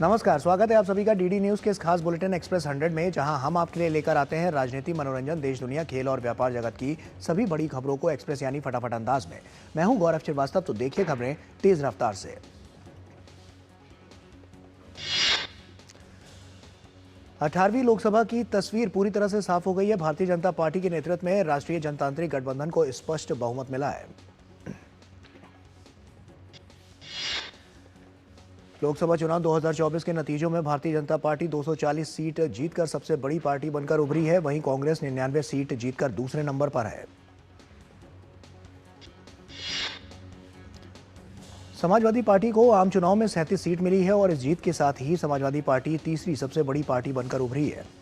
नमस्कार, स्वागत है आप सभी का डीडी न्यूज के इस खास बुलेटिन एक्सप्रेस 100 में, जहां हम आपके लिए लेकर आते हैं राजनीति, मनोरंजन, देश दुनिया, खेल और व्यापार जगत की सभी बड़ी खबरों को एक्सप्रेस यानी फटाफट अंदाज में। मैं हूं गौरव श्रीवास्तव, तो देखिए खबरें तेज रफ्तार से। 18वीं लोकसभा की तस्वीर पूरी तरह से साफ हो गई है। भारतीय जनता पार्टी के नेतृत्व में राष्ट्रीय जनतांत्रिक गठबंधन को स्पष्ट बहुमत मिला है। लोकसभा चुनाव 2024 के नतीजों में भारतीय जनता पार्टी 240 सीट जीतकर सबसे बड़ी पार्टी बनकर उभरी है। वहीं कांग्रेस 99 सीट जीतकर दूसरे नंबर पर है। समाजवादी पार्टी को आम चुनाव में 37 सीट मिली है और इस जीत के साथ ही समाजवादी पार्टी तीसरी सबसे बड़ी पार्टी बनकर उभरी है।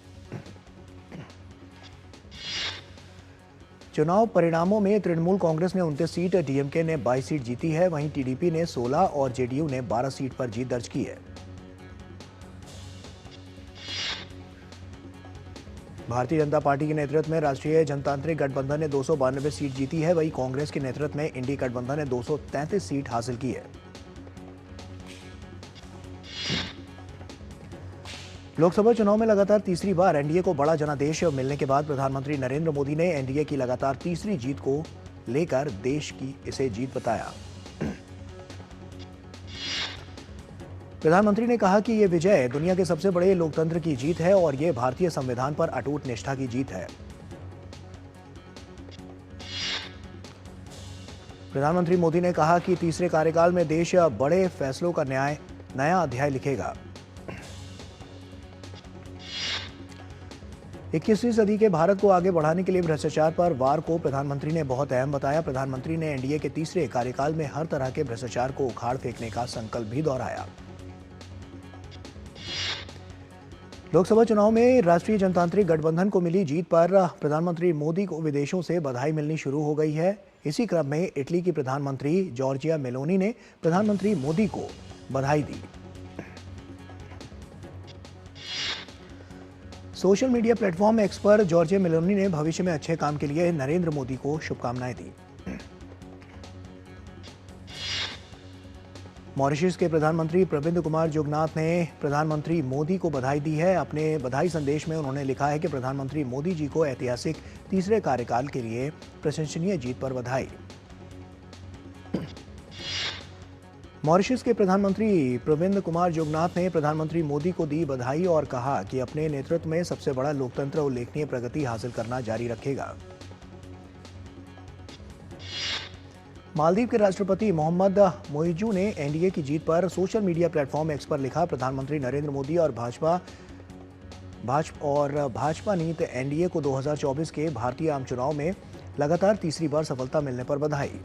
चुनाव परिणामों में तृणमूल कांग्रेस ने 29 सीट, डीएमके ने 22 सीट जीती है। वहीं टीडीपी ने 16 और जेडीयू ने 12 सीट पर जीत दर्ज की है। भारतीय जनता पार्टी के नेतृत्व में राष्ट्रीय जनतांत्रिक गठबंधन ने 292 सीट जीती है। वहीं कांग्रेस के नेतृत्व में इंडी गठबंधन ने 233 सीट हासिल की है। लोकसभा चुनाव में लगातार तीसरी बार एनडीए को बड़ा जनादेश मिलने के बाद प्रधानमंत्री नरेंद्र मोदी ने एनडीए की लगातार तीसरी जीत को लेकर देश की इसे जीत बताया। प्रधानमंत्री ने कहा कि यह विजय दुनिया के सबसे बड़े लोकतंत्र की जीत है और यह भारतीय संविधान पर अटूट निष्ठा की जीत है। प्रधानमंत्री मोदी ने कहा कि तीसरे कार्यकाल में देश बड़े फैसलों का नया अध्याय लिखेगा। 21वीं सदी के भारत को आगे बढ़ाने के लिए भ्रष्टाचार पर वार को प्रधानमंत्री ने बहुत अहम बताया। प्रधानमंत्री ने एनडीए के तीसरे कार्यकाल में हर तरह के भ्रष्टाचार को उखाड़ फेंकने का संकल्प भी दोहराया। लोकसभा चुनाव में राष्ट्रीय जनतांत्रिक गठबंधन को मिली जीत पर प्रधानमंत्री मोदी को विदेशों से बधाई मिलनी शुरू हो गई है। इसी क्रम में इटली की प्रधानमंत्री जॉर्जिया मेलोनी ने प्रधानमंत्री मोदी को बधाई दी। सोशल मीडिया प्लेटफॉर्म एक्स पर जॉर्जिया मेलोनी ने भविष्य में अच्छे काम के लिए नरेंद्र मोदी को शुभकामनाएं दी। मॉरिशस के प्रधानमंत्री प्रविंद कुमार जुगनाथ ने प्रधानमंत्री मोदी को बधाई दी है। अपने बधाई संदेश में उन्होंने लिखा है कि प्रधानमंत्री मोदी जी को ऐतिहासिक तीसरे कार्यकाल के लिए प्रशंसनीय जीत पर बधाई। मॉरिशस के प्रधानमंत्री प्रविंद कुमार जुगनाथ ने प्रधानमंत्री मोदी को दी बधाई और कहा कि अपने नेतृत्व में सबसे बड़ा लोकतंत्र उल्लेखनीय प्रगति हासिल करना जारी रखेगा। मालदीव के राष्ट्रपति मोहम्मद मोइजू ने एनडीए की जीत पर सोशल मीडिया प्लेटफॉर्म एक्स पर लिखा, प्रधानमंत्री नरेंद्र मोदी और भाजपा नीत एनडीए को 2024 के भारतीय आम चुनाव में लगातार तीसरी बार सफलता मिलने पर बधाई।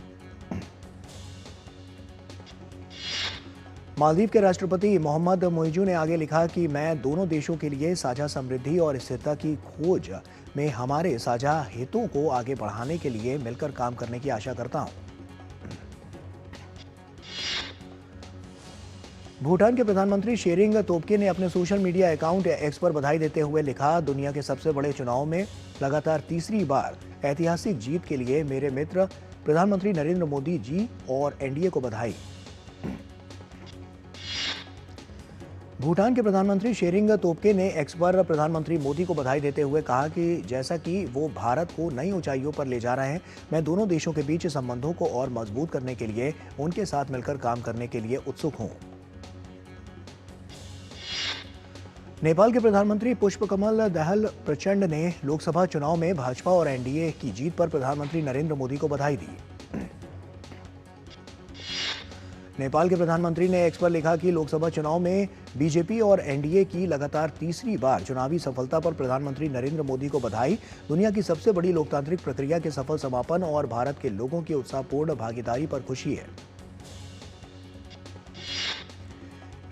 मालदीव के राष्ट्रपति मोहम्मद मोइजू ने आगे लिखा कि मैं दोनों देशों के लिए साझा समृद्धि और स्थिरता की खोज में हमारे साझा हितों को आगे बढ़ाने के लिए मिलकर काम करने की आशा करता हूं। भूटान के प्रधानमंत्री शेरिंग तोब्गे ने अपने सोशल मीडिया अकाउंट एक्स पर बधाई देते हुए लिखा, दुनिया के सबसे बड़े चुनाव में लगातार तीसरी बार ऐतिहासिक जीत के लिए मेरे मित्र प्रधानमंत्री नरेंद्र मोदी जी और एनडीए को बधाई। भूटान के प्रधानमंत्री शेरिंग तोब्गे ने एक्स पर प्रधानमंत्री मोदी को बधाई देते हुए कहा कि जैसा कि वो भारत को नई ऊंचाइयों पर ले जा रहे हैं, मैं दोनों देशों के बीच संबंधों को और मजबूत करने के लिए उनके साथ मिलकर काम करने के लिए उत्सुक हूं। नेपाल के प्रधानमंत्री पुष्पकमल दहल प्रचंड ने लोकसभा चुनाव में भाजपा और एनडीए की जीत पर प्रधानमंत्री नरेंद्र मोदी को बधाई दी। नेपाल के प्रधानमंत्री ने एक्स पर लिखा कि लोकसभा चुनाव में बीजेपी और एनडीए की लगातार तीसरी बार चुनावी सफलता पर प्रधानमंत्री नरेंद्र मोदी को बधाई। दुनिया की सबसे बड़ी लोकतांत्रिक प्रक्रिया के सफल समापन और भारत के लोगों की उत्साहपूर्ण भागीदारी पर खुशी है।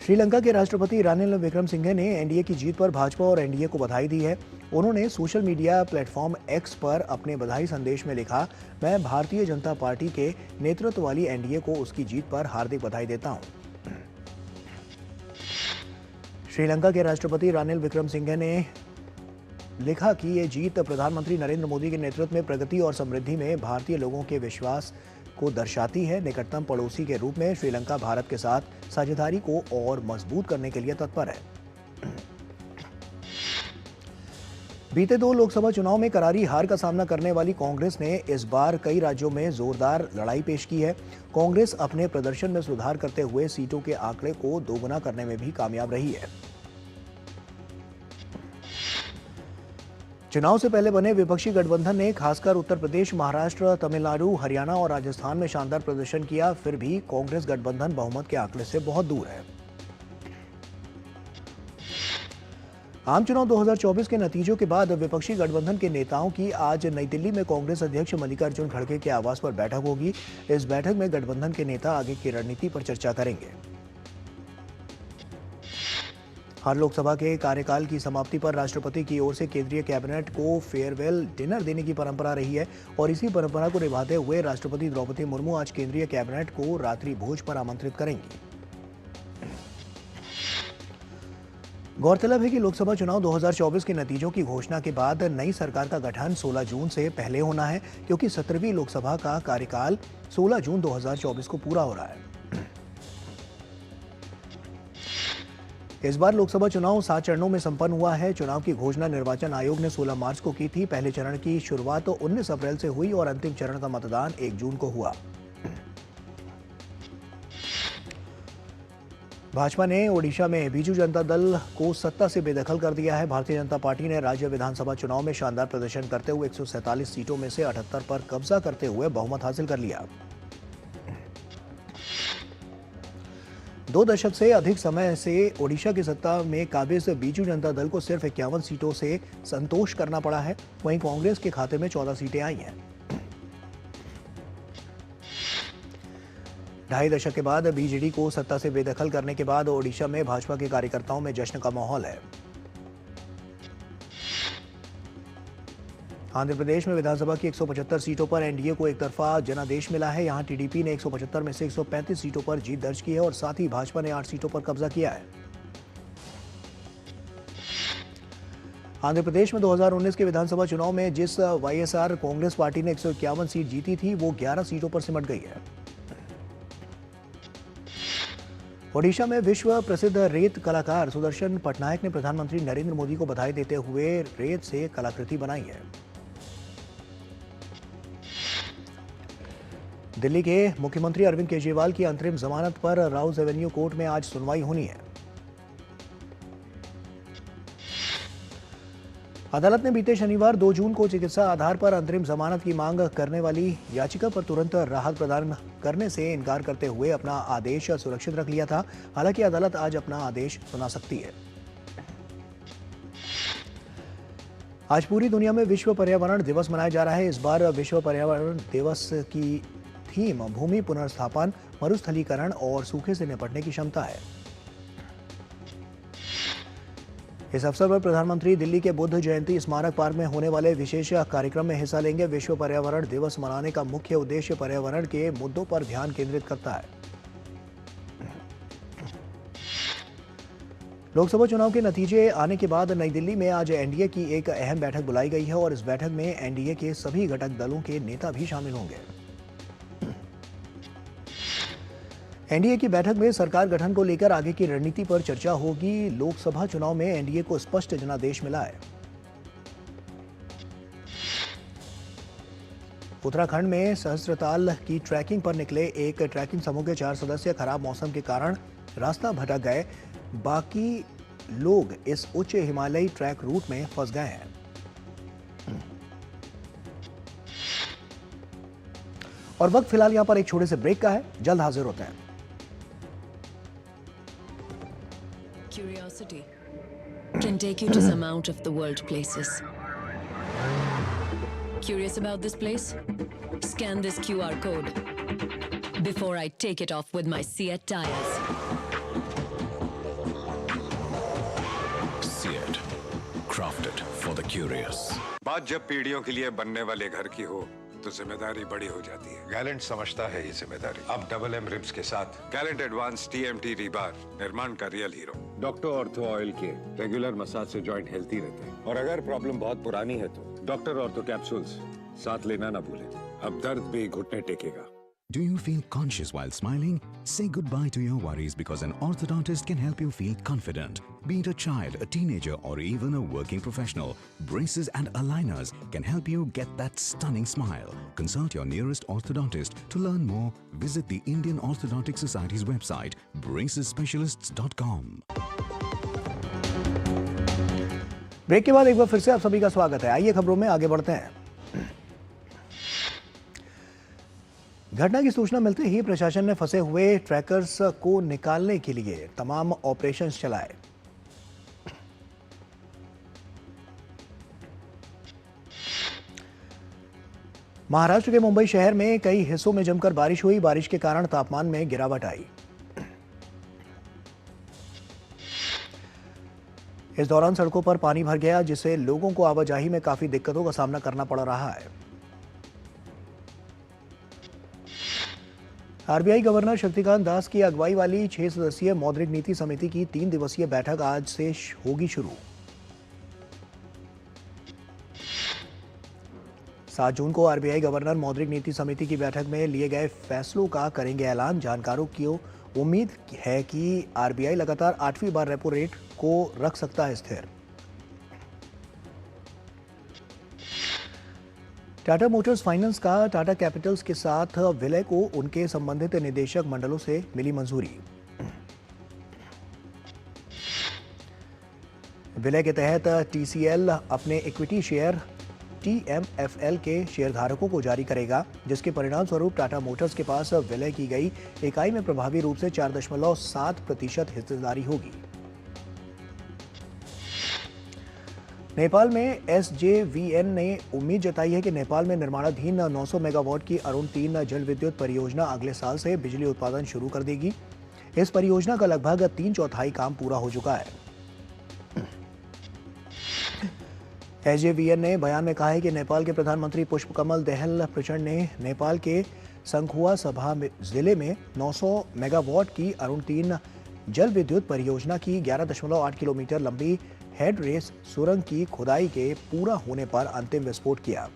श्रीलंका के राष्ट्रपति रानिल विक्रमसिंघे ने एनडीए की जीत पर भाजपा और एनडीए को बधाई दी है। उन्होंने सोशल मीडिया प्लेटफॉर्म एक्स पर अपने बधाई संदेश में लिखा, मैं भारतीय जनता पार्टी के नेतृत्व वाली एनडीए को उसकी जीत पर हार्दिक बधाई देता हूं। श्रीलंका के राष्ट्रपति रानिल विक्रमसिंघे ने लिखा कि ये जीत प्रधानमंत्री नरेंद्र मोदी के नेतृत्व में प्रगति और समृद्धि में भारतीय लोगों के विश्वास को दर्शाती है। निकटतम पड़ोसी के रूप में श्रीलंका भारत के साथ साझेदारी को और मजबूत करने के लिए तत्पर है। बीते 2 लोकसभा चुनाव में करारी हार का सामना करने वाली कांग्रेस ने इस बार कई राज्यों में जोरदार लड़ाई पेश की है। कांग्रेस अपने प्रदर्शन में सुधार करते हुए सीटों के आंकड़े को दोगुना करने में भी कामयाब रही है। चुनाव से पहले बने विपक्षी गठबंधन ने खासकर उत्तर प्रदेश, महाराष्ट्र, तमिलनाडु, हरियाणा और राजस्थान में शानदार प्रदर्शन किया। फिर भी कांग्रेस गठबंधन बहुमत के आंकड़े से बहुत दूर है। आम चुनाव 2024 के नतीजों के बाद विपक्षी गठबंधन के नेताओं की आज नई दिल्ली में कांग्रेस अध्यक्ष मल्लिकार्जुन खड़गे के आवास पर बैठक होगी। इस बैठक में गठबंधन के नेता आगे की रणनीति पर चर्चा करेंगे। हर लोकसभा के कार्यकाल की समाप्ति पर राष्ट्रपति की ओर से केंद्रीय कैबिनेट को फेयरवेल डिनर देने की परंपरा रही है और इसी परंपरा को निभाते हुए राष्ट्रपति द्रौपदी मुर्मू आज केंद्रीय कैबिनेट को रात्रि भोज पर आमंत्रित करेंगी। गौरतलब है कि लोकसभा चुनाव 2024 के नतीजों की घोषणा के बाद नई सरकार का गठन 16 जून से पहले होना है, क्योंकि 17वीं लोकसभा का कार्यकाल 16 जून 2024 को पूरा हो रहा है। इस बार लोकसभा चुनाव 7 चरणों में संपन्न हुआ है। चुनाव की घोषणा निर्वाचन आयोग ने 16 मार्च को की थी। पहले चरण की शुरुआत 19 अप्रैल से हुई और अंतिम चरण का मतदान 1 जून को हुआ। भाजपा ने ओडिशा में बीजू जनता दल को सत्ता से बेदखल कर दिया है। भारतीय जनता पार्टी ने राज्य विधानसभा चुनाव में शानदार प्रदर्शन करते हुए 147 सीटों में से 78 पर कब्जा करते हुए बहुमत हासिल कर लिया। 2 दशक से अधिक समय से ओडिशा की सत्ता में काबिज बीजू जनता दल को सिर्फ 51 सीटों से संतोष करना पड़ा है। वहीं कांग्रेस के खाते में 14 सीटें आई हैं। 2.5 दशक के बाद बीजेडी को सत्ता से बेदखल करने के बाद ओडिशा में भाजपा के कार्यकर्ताओं में जश्न का माहौल है। आंध्र प्रदेश में विधानसभा की 175 सीटों पर एनडीए को एक तरफा जनादेश मिला है। यहां टीडीपी ने 175 में से 135 सीटों पर जीत दर्ज की है और साथ ही भाजपा ने 8 सीटों पर कब्जा किया है। आंध्र प्रदेश में 2019 के विधानसभा चुनाव में जिस वाईएसआर कांग्रेस पार्टी ने 151 सीट जीती थी, वो 11 सीटों पर सिमट गई है। ओडिशा में विश्व प्रसिद्ध रेत कलाकार सुदर्शन पटनायक ने प्रधानमंत्री नरेंद्र मोदी को बधाई देते हुए रेत से कलाकृति बनाई है। दिल्ली के मुख्यमंत्री अरविंद केजरीवाल की अंतरिम जमानत पर राउज एवेन्यू कोर्ट में आज सुनवाई होनी है। अदालत ने बीते शनिवार 2 जून को चिकित्सा आधार पर अंतरिम जमानत की मांग करने वाली याचिका पर तुरंत राहत प्रदान करने से इनकार करते हुए अपना आदेश सुरक्षित रख लिया था। हालांकि अदालत आज अपना आदेश सुना सकती है। आज पूरी दुनिया में विश्व पर्यावरण दिवस मनाया जा रहा है। इस बार विश्व पर्यावरण दिवस की थीम भूमि पुनर्स्थापन, मरुस्थलीकरण और सूखे से निपटने की क्षमता है। इस अवसर पर प्रधानमंत्री दिल्ली के बुद्ध जयंती स्मारक पार्क में होने वाले विशेष कार्यक्रम में हिस्सा लेंगे। विश्व पर्यावरण दिवस मनाने का मुख्य उद्देश्य पर्यावरण के मुद्दों पर ध्यान केंद्रित करता है। लोकसभा चुनाव के नतीजे आने के बाद नई दिल्ली में आज एनडीए की एक अहम बैठक बुलाई गई है और इस बैठक में एनडीए के सभी घटक दलों के नेता भी शामिल होंगे। एनडीए की बैठक में सरकार गठन को लेकर आगे की रणनीति पर चर्चा होगी। लोकसभा चुनाव में एनडीए को स्पष्ट जनादेश मिला है। उत्तराखंड में सहस्त्रताल की ट्रैकिंग पर निकले एक ट्रैकिंग समूह के 4 सदस्य खराब मौसम के कारण रास्ता भटक गए। बाकी लोग इस उच्च हिमालयी ट्रैक रूट में फंस गए हैं। और वक्त फिलहाल यहां पर एक छोटे से ब्रेक का है। जल्द हाजिर होते हैं। Curiosity can take you to some out of the world places. Curious about this place? Scan this QR code before I take it off with my Seat tires. Seat, crafted for the curious. बात जब पीढ़ियों के लिए बनने वाले घर की हो तो जिम्मेदारी बड़ी हो जाती है। गैलेंट समझता है ये जिम्मेदारी। अब डबल एम रिब्स के साथ गैलेंट एडवांस टीएमटी रीबार निर्माण का real hero. Doctor ortho oil के रेगुलर मसाज से जॉइंट हेल्थी रहते हैं और अगर प्रॉब्लम बहुत पुरानी है तो डॉक्टर ऑर्थो कैप्सूल्स साथ लेना ना भूलें। अब दर्द भी घुटने टेकेगा। Do you feel conscious while smiling? Say goodbye to your worries because an orthodontist can help you feel confident. Be it a child, a teenager, or even a working professional, braces and aligners can help you get that stunning smile. Consult your nearest orthodontist. To learn more, visit the Indian Orthodontic Society's website, bracesspecialists.com. Break के बाद एक बार फिर से आप सभी का स्वागत है। आइए खबरों में आगे बढ़ते हैं। घटना की सूचना मिलते ही प्रशासन ने फंसे हुए ट्रैकर्स को निकालने के लिए तमाम ऑपरेशंस चलाए। महाराष्ट्र के मुंबई शहर में कई हिस्सों में जमकर बारिश हुई। बारिश के कारण तापमान में गिरावट आई। इस दौरान सड़कों पर पानी भर गया, जिससे लोगों को आवाजाही में काफी दिक्कतों का सामना करना पड़ रहा है। आरबीआई गवर्नर शक्तिकांत दास की अगुवाई वाली 6 सदस्यीय मौद्रिक नीति समिति की 3 दिवसीय बैठक आज से होगी शुरू। 7 जून को आरबीआई गवर्नर मौद्रिक नीति समिति की बैठक में लिए गए फैसलों का करेंगे ऐलान। जानकारों की उम्मीद है कि आरबीआई लगातार 8वीं बार रेपो रेट को रख सकता है स्थिर। टाटा मोटर्स फाइनेंस का टाटा कैपिटल्स के साथ विलय को उनके संबंधित निदेशक मंडलों से मिली मंजूरी। विलय के तहत टीसीएल अपने इक्विटी शेयर टीएमएफएल के शेयरधारकों को जारी करेगा, जिसके परिणाम स्वरूप टाटा मोटर्स के पास विलय की गई इकाई में प्रभावी रूप से 4.7% हिस्सेदारी होगी। नेपाल में एसजेवीएन ने उम्मीद जताई है कि नेपाल में निर्माणाधीन 900 मेगावाट की अरुण 3 जल विद्युत परियोजना अगले साल से बिजली उत्पादन शुरू कर देगी। इस परियोजना का लगभग 3/4 काम पूरा हो चुका है। एसजेवीएन ने बयान में कहा है कि नेपाल के प्रधानमंत्री पुष्पकमल दहल प्रचंड ने नेपाल के संखुआ सभा जिले में 900 मेगावाट की अरुण 3 जल विद्युत परियोजना की 11.8 किलोमीटर लंबी हेड रेस सुरंग की खुदाई के पूरा होने पर अंतिम विस्फोट किया।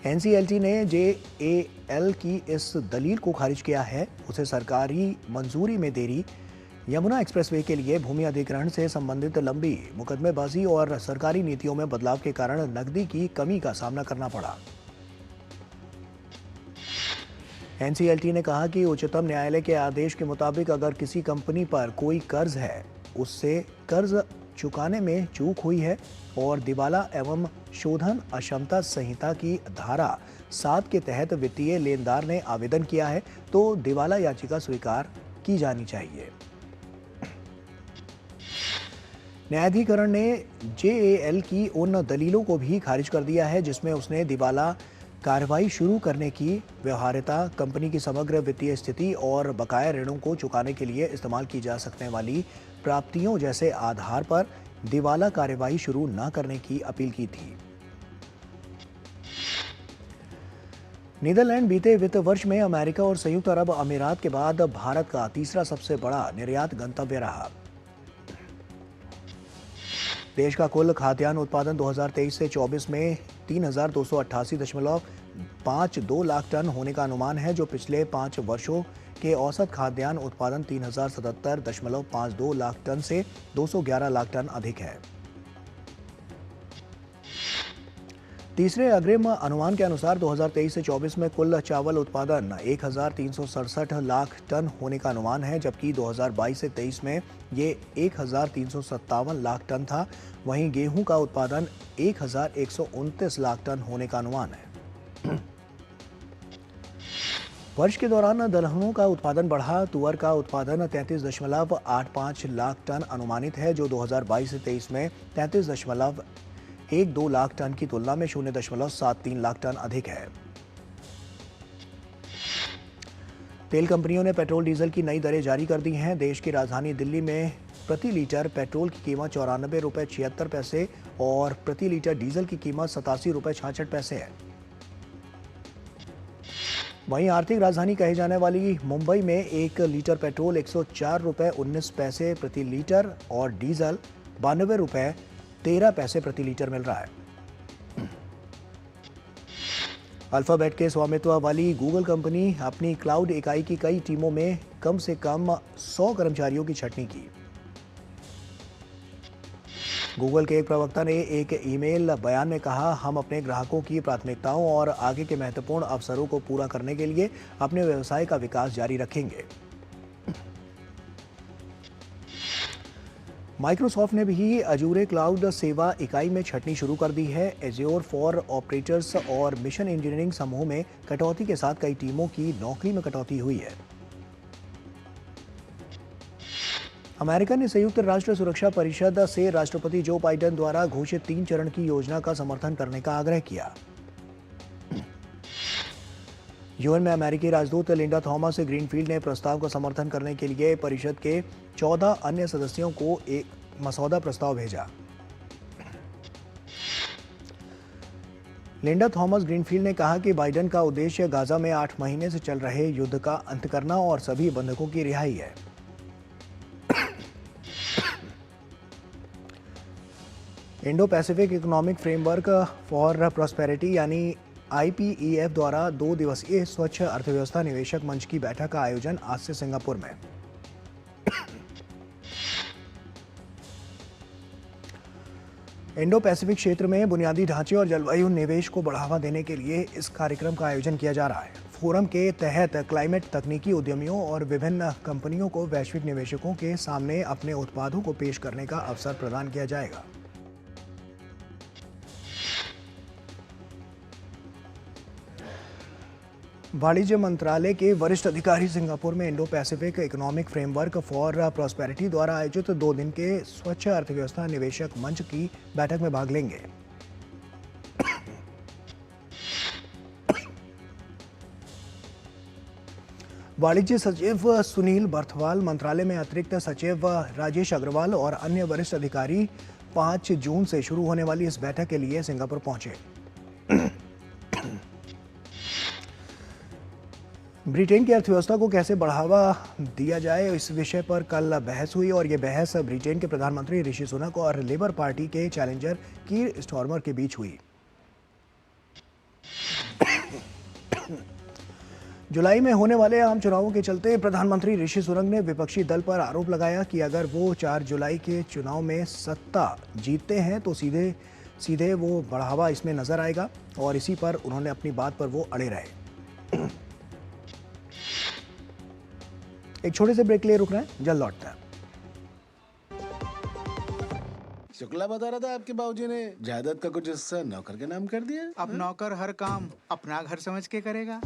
एनसीएलटी ने जेएएल की इस दलील को खारिज किया है। उसे सरकारी मंजूरी में देरी, यमुना एक्सप्रेसवे के लिए भूमि अधिग्रहण से संबंधित लंबी मुकदमेबाजी और सरकारी नीतियों में बदलाव के कारण नकदी की कमी का सामना करना पड़ा। एनसीएलटी ने कहा कि उच्चतम न्यायालय के आदेश के मुताबिक अगर किसी कंपनी पर कोई कर्ज है, उससे कर्ज चुकाने में चूक हुई है और दिवाला एवं शोधन अक्षमता संहिता की धारा 7 के तहत वित्तीय लेनदार ने आवेदन किया है, तो दिवाला याचिका स्वीकार की जानी चाहिए। न्यायाधिकरण ने जेएएल की उन दलीलों को भी खारिज कर दिया है जिसमें उसने दिवाला कार्रवाई शुरू करने की व्यवहार्यता, कंपनी की समग्र वित्तीय स्थिति और बकाया ऋणों को चुकाने के लिए इस्तेमाल की जा सकने वाली प्राप्तियों जैसे आधार पर दिवाला कार्रवाई शुरू न करने की अपील की थी। नीदरलैंड बीते वित्त वर्ष में अमेरिका और संयुक्त अरब अमीरात के बाद भारत का तीसरा सबसे बड़ा निर्यात गंतव्य रहा। देश का कुल खाद्यान्न उत्पादन 2023 से 24 में 3,288.52 लाख टन होने का अनुमान है, जो पिछले 5 वर्षों के औसत खाद्यान्न उत्पादन 3,077.52 लाख टन से 211 लाख टन अधिक है। तीसरे अग्रिम अनुमान के अनुसार 2023 से 24 में कुल चावल उत्पादन 1,367 लाख टन होने का अनुमान है, जबकि 2022 से 23 में ये 1,357 लाख टन था। वहीं गेहूं का उत्पादन 1,129 लाख टन होने का अनुमान है। वर्ष के दौरान दलहनों का उत्पादन बढ़ा। तुअर का उत्पादन 33.85 लाख टन अनुमानित है, जो 2022 से 23 में 33.12 लाख टन की तुलना में 0.73 लाख टन अधिक है। तेल कंपनियों ने पेट्रोल डीजल की नई दरें जारी कर दी हैं। देश की राजधानी दिल्ली में प्रति लीटर पेट्रोल की कीमत 94 रुपये 76 पैसे और प्रति लीटर डीजल की कीमत 87 रुपये 66 पैसे है। वहीं आर्थिक राजधानी कहे जाने वाली मुंबई में 1 लीटर पेट्रोल 104 रुपये 19 पैसे प्रति लीटर और डीजल 92 रुपये 13 पैसे प्रति लीटर मिल रहा है। अल्फाबेट के स्वामित्व वाली गूगल कंपनी अपनी क्लाउड इकाई की कई टीमों में कम से कम 100 कर्मचारियों की छंटनी की। गूगल के एक प्रवक्ता ने एक ईमेल बयान में कहा, हम अपने ग्राहकों की प्राथमिकताओं और आगे के महत्वपूर्ण अवसरों को पूरा करने के लिए अपने व्यवसाय का विकास जारी रखेंगे। माइक्रोसॉफ्ट ने भी अजूरे क्लाउड सेवा इकाई में छंटनी शुरू कर दी है। एज्योर फॉर ऑपरेटर्स और मिशन इंजीनियरिंग समूह में कटौती के साथ कई टीमों की नौकरी में कटौती हुई है। अमेरिका ने संयुक्त राष्ट्र सुरक्षा परिषद से राष्ट्रपति जो बाइडेन द्वारा घोषित 3 चरण की योजना का समर्थन करने का आग्रह किया। यूएन में अमेरिकी राजदूत लिंडा थॉमस ग्रीनफील्ड ने प्रस्ताव का समर्थन करने के लिए परिषद के 14 अन्य सदस्यों को एक मसौदा प्रस्ताव भेजा। लिंडा थॉमस ग्रीनफील्ड ने कहा कि बाइडेन का उद्देश्य गाजा में 8 महीने से चल रहे युद्ध का अंत करना और सभी बंधकों की रिहाई है। Indo Pacific economic framework for prosperity यानी IPEF द्वारा 2 दिवसीय स्वच्छ अर्थव्यवस्था निवेशक मंच की बैठक का आयोजन आज से सिंगापुर में। इंडो पैसिफिक क्षेत्र में बुनियादी ढांचे और जलवायु निवेश को बढ़ावा देने के लिए इस कार्यक्रम का आयोजन किया जा रहा है। फोरम के तहत क्लाइमेट तकनीकी उद्यमियों और विभिन्न कंपनियों को वैश्विक निवेशकों के सामने अपने उत्पादों को पेश करने का अवसर प्रदान किया जाएगा। वाणिज्य मंत्रालय के वरिष्ठ अधिकारी सिंगापुर में Indo Pacific economic framework for prosperity द्वारा आयोजित 2 दिन के स्वच्छ अर्थव्यवस्था निवेशक मंच की बैठक में भाग लेंगे। वाणिज्य सचिव सुनील बर्थवाल, मंत्रालय में अतिरिक्त सचिव राजेश अग्रवाल और अन्य वरिष्ठ अधिकारी 5 जून से शुरू होने वाली इस बैठक के लिए सिंगापुर पहुंचे। ब्रिटेन की अर्थव्यवस्था को कैसे बढ़ावा दिया जाए, इस विषय पर कल बहस हुई और ये बहस ब्रिटेन के प्रधानमंत्री ऋषि सुनक और लेबर पार्टी के चैलेंजर कीर स्टारमर के बीच हुई। जुलाई में होने वाले आम चुनावों के चलते प्रधानमंत्री ऋषि सुनक ने विपक्षी दल पर आरोप लगाया कि अगर वो 4 जुलाई के चुनाव में सत्ता जीतते हैं तो सीधे वो बढ़ावा इसमें नजर आएगा और इसी पर उन्होंने अपनी बात पर वो अड़े रहे। एक छोटे से ब्रेक के लिए रुक रहे हैं, जल्द लौटते हैं। शुक्ला बता रहा था आपके बाबूजी ने जायदाद का कुछ हिस्सा नौकर के नाम कर दिया। अब नौकर हर काम अपना घर समझ के करेगा।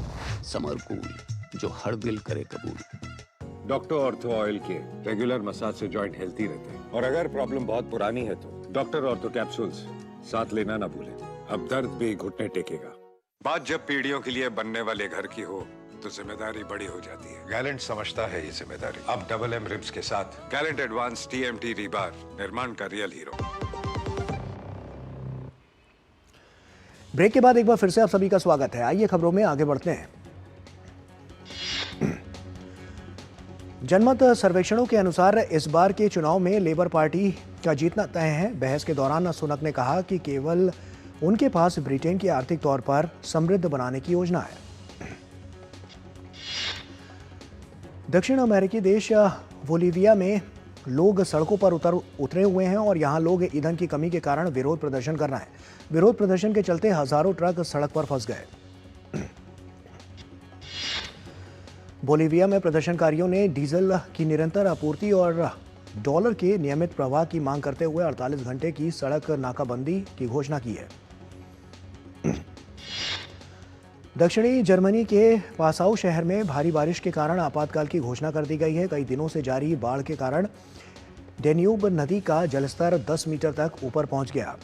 समर कूल, जो हर दिल करे कबूल। डॉक्टर ऑर्थो ऑयल के रेगुलर मसाज से जॉइंट हेल्थी रहते हैं। और अगर प्रॉब्लम बहुत पुरानी है तो डॉक्टर ऑर्थो कैप्सूल्स साथ लेना ना भूलें। अब दर्द भी घुटने टेकेगा। बात जब पीढ़ियों के लिए बनने वाले घर की हो तो जिम्मेदारी बड़ी हो जाती है। गैलेंट समझता है ये जिम्मेदारी। अब डबल M रिब्स के साथ गैलेंट एडवांस TMT रीबार, निर्माण का रियल हीरो। ब्रेक के बाद एक बार फिर से आप सभी का स्वागत है। आइए खबरों में आगे बढ़ते हैं। जनमत सर्वेक्षणों के अनुसार इस बार के चुनाव में लेबर पार्टी का जीतना तय है। बहस के दौरान सुनक ने कहा कि केवल उनके पास ब्रिटेन की आर्थिक तौर पर समृद्ध बनाने की योजना है। दक्षिण अमेरिकी देश बोलीविया में लोग सड़कों पर उतरे हुए हैं और यहां लोग ईंधन की कमी के कारण विरोध प्रदर्शन कर रहे हैं। विरोध प्रदर्शन के चलते हजारों ट्रक सड़क पर फंस गए। बोलीविया में प्रदर्शनकारियों ने डीजल की निरंतर आपूर्ति और डॉलर के नियमित प्रवाह की मांग करते हुए 48 घंटे की सड़क नाकाबंदी की घोषणा की है। दक्षिणी जर्मनी के पासाउ शहर में भारी बारिश के कारण आपातकाल की घोषणा कर दी गई है। कई दिनों से जारी बाढ़ के कारण डेन्यूब नदी का जलस्तर 10 मीटर तक ऊपर पहुंच गया।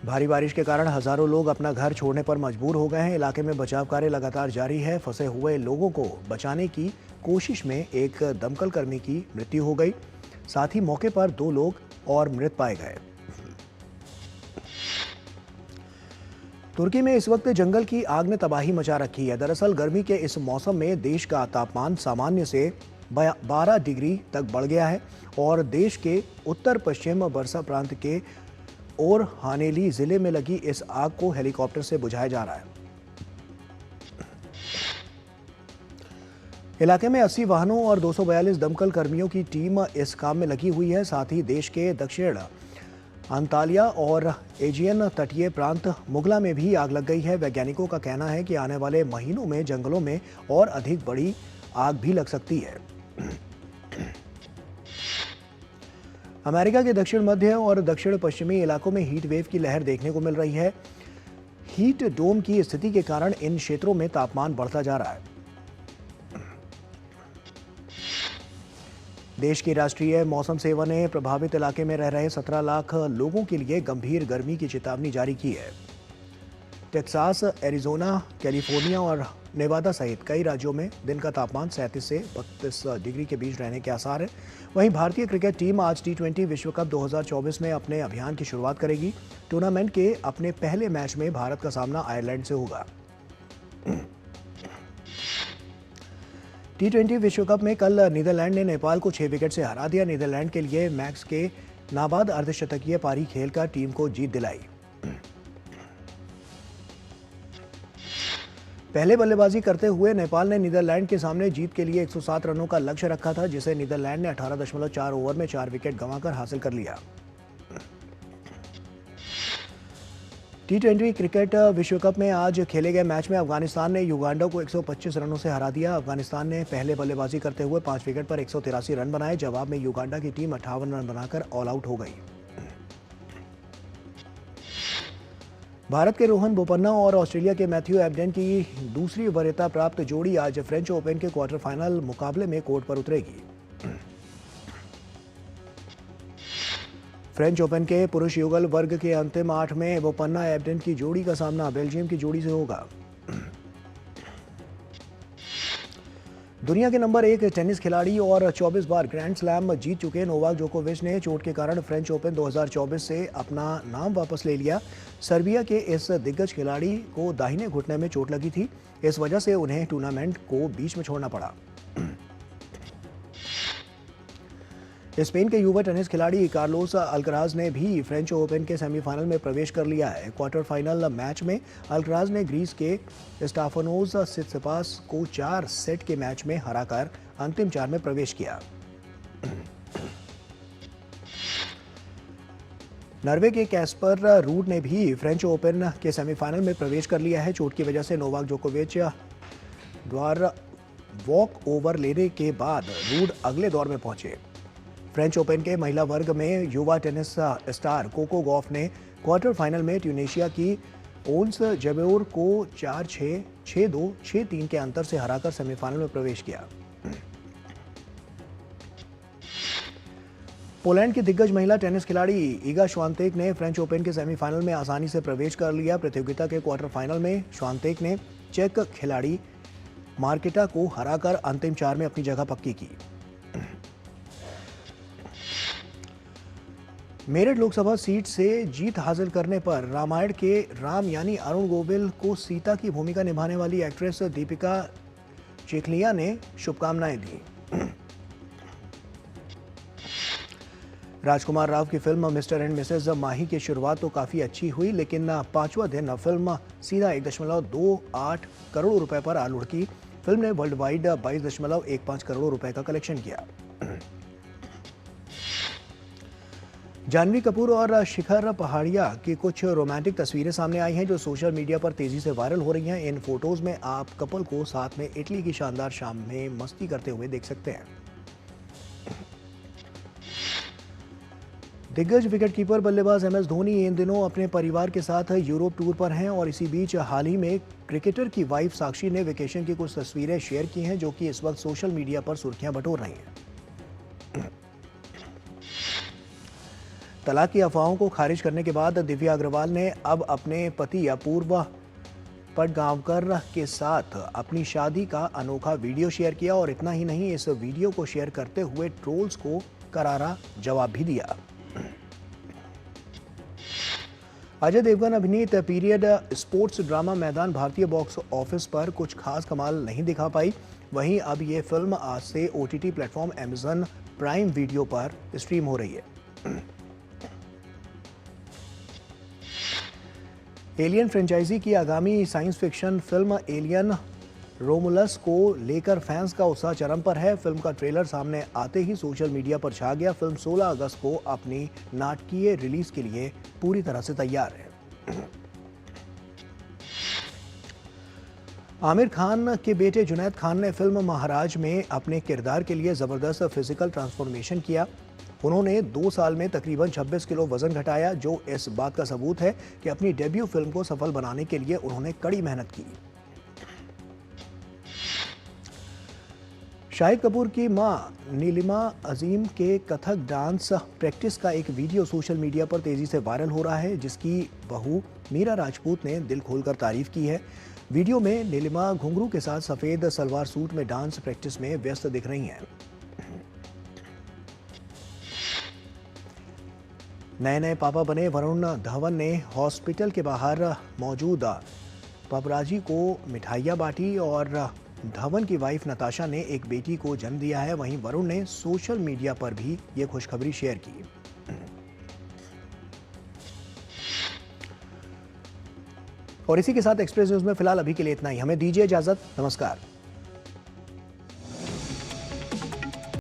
भारी बारिश के कारण हजारों लोग अपना घर छोड़ने पर मजबूर हो गए हैं। इलाके में बचाव कार्य लगातार जारी है। फंसे हुए लोगों को बचाने की कोशिश में एक दमकल कर्मी की मृत्यु हो गई। साथ ही मौके पर 2 लोग और मृत पाए गए। तुर्की में इस वक्त जंगल की आग ने तबाही मचा रखी है। दरअसल गर्मी के इस मौसम में देश का तापमान सामान्य से 12 डिग्री तक बढ़ गया है और देश के उत्तर पश्चिम बर्सा प्रांत के और हानेली जिले में लगी इस आग को हेलीकॉप्टर से बुझाया जा रहा है। इलाके में 80 वाहनों और 242 दमकल कर्मियों की टीम इस काम में लगी हुई है। साथ ही देश के दक्षिण अंतालिया और एजियन तटीय प्रांत मुगला में भी आग लग गई है। वैज्ञानिकों का कहना है कि आने वाले महीनों में जंगलों में और अधिक बड़ी आग भी लग सकती है। अमेरिका के दक्षिण मध्य और दक्षिण पश्चिमी इलाकों में हीट वेव की लहर देखने को मिल रही है। हीट डोम की स्थिति के कारण इन क्षेत्रों में तापमान बढ़ता जा रहा है। देश की राष्ट्रीय मौसम सेवा ने प्रभावित इलाके में रह रहे 17 लाख लोगों के लिए गंभीर गर्मी की चेतावनी जारी की है। टेक्सास, एरिजोना, कैलिफोर्निया और नेवादा सहित कई राज्यों में दिन का तापमान 37 से 32 डिग्री के बीच रहने के आसार हैं। वहीं भारतीय क्रिकेट टीम आज T20 विश्व कप 2024 में अपने अभियान की शुरुआत करेगी। टूर्नामेंट के अपने पहले मैच में भारत का सामना आयरलैंड से होगा। T20 विश्व कप में कल नीदरलैंड ने नेपाल को 6 विकेट से हरा दिया। नीदरलैंड के लिए मैक्स के नाबाद अर्धशतकीय पारी खेलकर टीम को जीत दिलाई। पहले बल्लेबाजी करते हुए नेपाल ने नीदरलैंड के सामने जीत के लिए 107 रनों का लक्ष्य रखा था, जिसे नीदरलैंड ने 18.4 ओवर में 4 विकेट गंवाकर हासिल कर लिया। T20 क्रिकेट विश्व कप में आज खेले गए मैच में अफगानिस्तान ने युगांडा को 125 रनों से हरा दिया। अफगानिस्तान ने पहले बल्लेबाजी करते हुए 5 विकेट पर 183 रन बनाए। जवाब में युगांडा की टीम 58 रन बनाकर ऑल आउट हो गई। भारत के रोहन बोपन्ना और ऑस्ट्रेलिया के मैथ्यू एबडेन की दूसरी वरीयता प्राप्त जोड़ी आज फ्रेंच ओपन के क्वार्टर फाइनल मुकाबले में कोर्ट पर उतरेगी। फ्रेंच ओपन के पुरुष युगल वर्ग के अंतिम 8 में बोपन्ना एबडेन की जोड़ी का सामना बेल्जियम की जोड़ी से होगा। दुनिया के नंबर 1 टेनिस खिलाड़ी और 24 बार ग्रैंड स्लैम जीत चुके नोवाक जोकोविच ने चोट के कारण फ्रेंच ओपन 2024 से अपना नाम वापस ले लिया। सर्बिया के इस दिग्गज खिलाड़ी को दाहिने घुटने में चोट लगी थी। इस वजह से उन्हें टूर्नामेंट को बीच में छोड़ना पड़ा। स्पेन के युवा टेनिस खिलाड़ी कार्लोस अल्कराज ने भी फ्रेंच ओपन के सेमीफाइनल में प्रवेश कर लिया है। क्वार्टर फाइनल मैच में अल्कराज ने ग्रीस के स्टाफानोस सित्सिपास को 4 सेट के मैच में हराकर अंतिम 4 में प्रवेश किया। नॉर्वे के कैस्पर रूड ने भी फ्रेंच ओपन के सेमीफाइनल में प्रवेश कर लिया है। चोट की वजह से नोवाक जोकोविच द्वारा वॉक ओवर लेने के बाद रूड अगले दौर में पहुंचे। फ्रेंच ओपन के महिला वर्ग में युवा टेनिस स्टार कोको गॉफ ने क्वार्टर फाइनल में ट्यूनीशिया की ओन्स जबेउर को 4-6, 6-2, 6-3 के अंतर से हराकर सेमीफाइनल में प्रवेश किया। पोलैंड की दिग्गज महिला टेनिस खिलाड़ी ईगा श्वांतेक ने फ्रेंच ओपन के सेमीफाइनल में आसानी से प्रवेश कर लिया। प्रतियोगिता के क्वार्टर फाइनल में श्वांतेक ने चेक खिलाड़ी मार्केटा को हराकर अंतिम 4 में अपनी जगह पक्की की। मेरठ लोकसभा सीट से जीत हासिल करने पर रामायण के राम यानी अरुण गोविल को सीता की भूमिका निभाने वाली एक्ट्रेस दीपिका चिखलिया ने शुभकामनाएं दी। राजकुमार राव की फिल्म मिस्टर एंड मिसेज माही की शुरुआत तो काफी अच्छी हुई, लेकिन 5वां दिन फिल्म सीधा 1.28 करोड़ रुपए पर आ लुढ़की। फिल्म ने वर्ल्ड वाइड 22.15 करोड़ रुपए का कलेक्शन किया। जानवी कपूर और शिखर पहाड़िया की कुछ रोमांटिक तस्वीरें सामने आई हैं जो सोशल मीडिया पर तेजी से वायरल हो रही हैं। इन फोटोज में आप कपल को साथ में इटली की शानदार शाम में मस्ती करते हुए देख सकते हैं। दिग्गज विकेटकीपर बल्लेबाज MS धोनी इन दिनों अपने परिवार के साथ यूरोप टूर पर हैं और इसी बीच हाल ही में क्रिकेटर की वाइफ साक्षी ने वेकेशन की कुछ तस्वीरें शेयर की हैं जो कि इस वक्त सोशल मीडिया पर सुर्खियां बटोर रही हैं। तलाक की अफवाहों को खारिज करने के बाद दिव्या अग्रवाल ने अब अपने पति अपूर्व पटगांवकर के साथ अपनी शादी का अनोखा वीडियो शेयर किया और इतना ही नहीं, इस वीडियो को शेयर करते हुए ट्रोल्स को करारा जवाब भी दिया। अजय देवगन अभिनीत पीरियड स्पोर्ट्स ड्रामा मैदान भारतीय बॉक्स ऑफिस पर कुछ खास कमाल नहीं दिखा पाई। वहीं अब ये फिल्म आज से OTT platform Amazon prime video पर स्ट्रीम हो रही है। एलियन फ्रेंचाइजी की आगामी science fiction film alien Romulus को लेकर फैंस का उत्साह चरम पर है। फिल्म का ट्रेलर सामने आते ही सोशल मीडिया पर छा गया। फिल्म 16 अगस्त को अपनी नाटकीय रिलीज के लिए पूरी तरह से तैयार है। आमिर खान के बेटे जुनैद खान ने फिल्म महाराज में अपने किरदार के लिए जबरदस्त फिजिकल ट्रांसफॉर्मेशन किया। उन्होंने 2 साल में तकरीबन 26 किलो वजन घटाया, जो इस बात का सबूत है कि अपनी डेब्यू फिल्म को सफल बनाने के लिए उन्होंने कड़ी मेहनत की। शाहिद कपूर की मां नीलिमा अजीम के कथक डांस प्रैक्टिस का एक वीडियो सोशल मीडिया पर तेजी से वायरल हो रहा है, जिसकी बहू मीरा राजपूत ने दिल खोलकर तारीफ की है। वीडियो में नीलिमा घुंघरू के साथ सफेद सलवार सूट में डांस प्रैक्टिस में व्यस्त दिख रही हैं। नए नए पापा बने वरुण धवन ने हॉस्पिटल के बाहर मौजूद पपराजी को मिठाइयाँ बांटी और धवन की वाइफ नताशा ने एक बेटी को जन्म दिया है। वहीं वरुण ने सोशल मीडिया पर भी ये खुशखबरी शेयर की। और इसी के साथ एक्सप्रेस न्यूज में फिलहाल अभी के लिए इतना ही। हमें दीजिए इजाजत। नमस्कार।